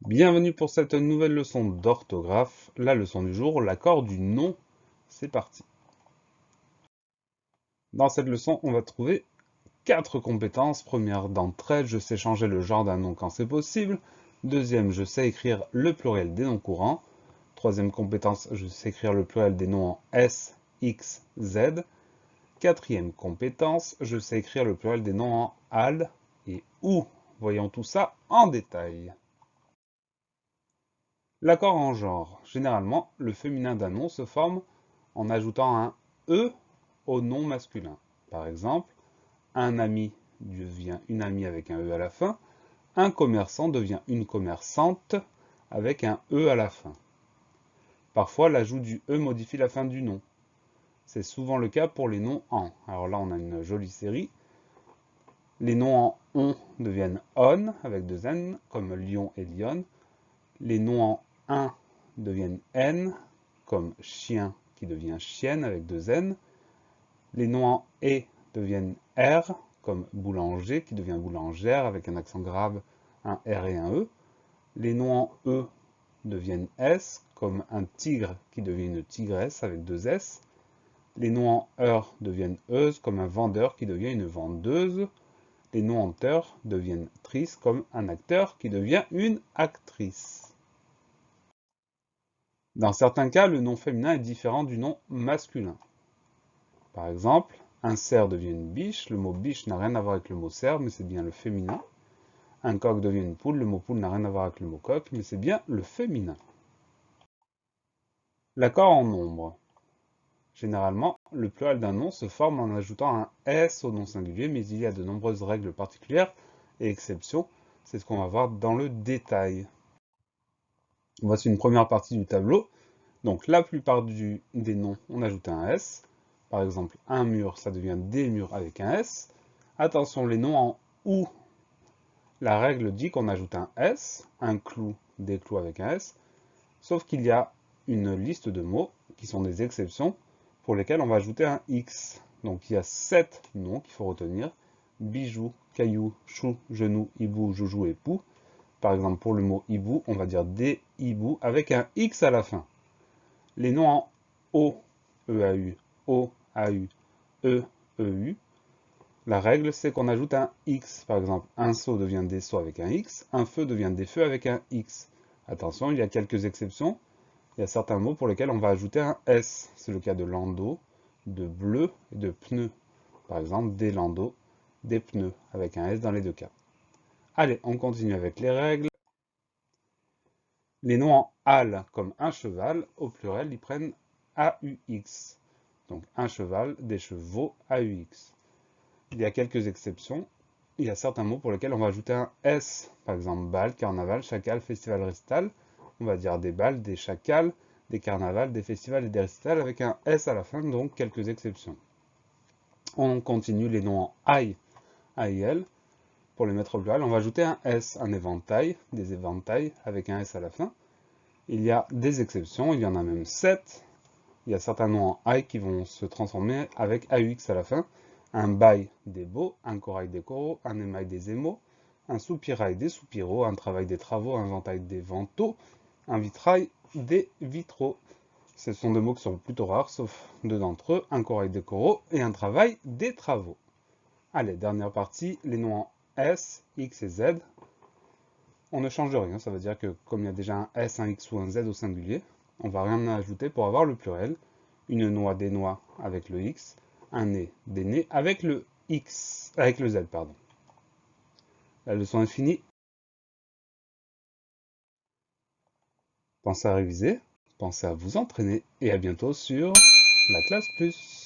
Bienvenue pour cette nouvelle leçon d'orthographe. La leçon du jour, l'accord du nom. C'est parti. Dans cette leçon, on va trouver 4 compétences. Première d'entre elles, je sais changer le genre d'un nom quand c'est possible. Deuxième, je sais écrire le pluriel des noms courants. Troisième compétence, je sais écrire le pluriel des noms en S, X, Z. Quatrième compétence, je sais écrire le pluriel des noms en AL et OU. Voyons tout ça en détail. L'accord en genre. Généralement, le féminin d'un nom se forme en ajoutant un E au nom masculin. Par exemple, un ami devient une amie avec un E à la fin. Un commerçant devient une commerçante avec un E à la fin. Parfois, l'ajout du E modifie la fin du nom. C'est souvent le cas pour les noms en. Alors là, on a une jolie série. Les noms en on deviennent on avec deux N, comme lion et lionne. Les noms en un deviennent N, comme chien qui devient chienne avec deux N. Les noms en et deviennent R, comme boulanger qui devient boulangère avec un accent grave, un R et un E. Les noms en E deviennent S, comme un tigre qui devient une tigresse avec deux S. Les noms en heure deviennent euse, comme un vendeur qui devient une vendeuse. Les noms en teur deviennent trice, comme un acteur qui devient une actrice. Dans certains cas, le nom féminin est différent du nom masculin. Par exemple, un cerf devient une biche, le mot biche n'a rien à voir avec le mot cerf, mais c'est bien le féminin. Un coq devient une poule, le mot poule n'a rien à voir avec le mot coq, mais c'est bien le féminin. L'accord en nombre. Généralement, le pluriel d'un nom se forme en ajoutant un S au nom singulier, mais il y a de nombreuses règles particulières et exceptions. C'est ce qu'on va voir dans le détail. Voici une première partie du tableau. Donc la plupart des noms, on ajoute un S. Par exemple, un mur, ça devient des murs avec un S. Attention, les noms en OU, la règle dit qu'on ajoute un S, un clou, des clous avec un S, sauf qu'il y a une liste de mots qui sont des exceptions pour lesquels on va ajouter un X. Donc il y a 7 noms qu'il faut retenir. Bijoux, caillou, chou, genou, hibou, joujou et pou. Par exemple, pour le mot hibou, on va dire des hiboux avec un X à la fin. Les noms en O, EAU, O, AU, E, EU, la règle c'est qu'on ajoute un X. Par exemple, un seau devient des seaux avec un X, un feu devient des feux avec un X. Attention, il y a quelques exceptions. Il y a certains mots pour lesquels on va ajouter un S. C'est le cas de landau, de bleu et de pneu. Par exemple, des landaux, des pneus, avec un S dans les deux cas. Allez, on continue avec les règles. Les noms en al, comme un cheval, au pluriel, ils prennent AUX. Donc un cheval, des chevaux, AUX. Il y a quelques exceptions. Il y a certains mots pour lesquels on va ajouter un S. Par exemple, bal, carnaval, chacal, festival, récital. On va dire des bals, des chacals, des carnavals, des festivals et des récitals avec un S à la fin, donc quelques exceptions. On continue les noms en aïe, AIL. Pour les mettre au pluriel, on va ajouter un S, un éventail, des éventails avec un S à la fin. Il y a des exceptions, il y en a même 7. Il y a certains noms en aïe qui vont se transformer avec AUX à la fin. Un bail des beaux, un corail des coraux, un émail des émaux, un soupirail des soupiraux, un travail des travaux, un ventail des vantaux, un vitrail des vitraux. Ce sont des mots qui sont plutôt rares, sauf deux d'entre eux, un corail des coraux et un travail des travaux. Allez, dernière partie, les noms en S, X et Z. On ne change rien, ça veut dire que comme il y a déjà un S, un X ou un Z au singulier, on ne va rien ajouter pour avoir le pluriel. Une noix, des noix avec le X, un nez, des nez avec le X, avec le Z, pardon. La leçon est finie. Pensez à réviser, pensez à vous entraîner et à bientôt sur la classe plus.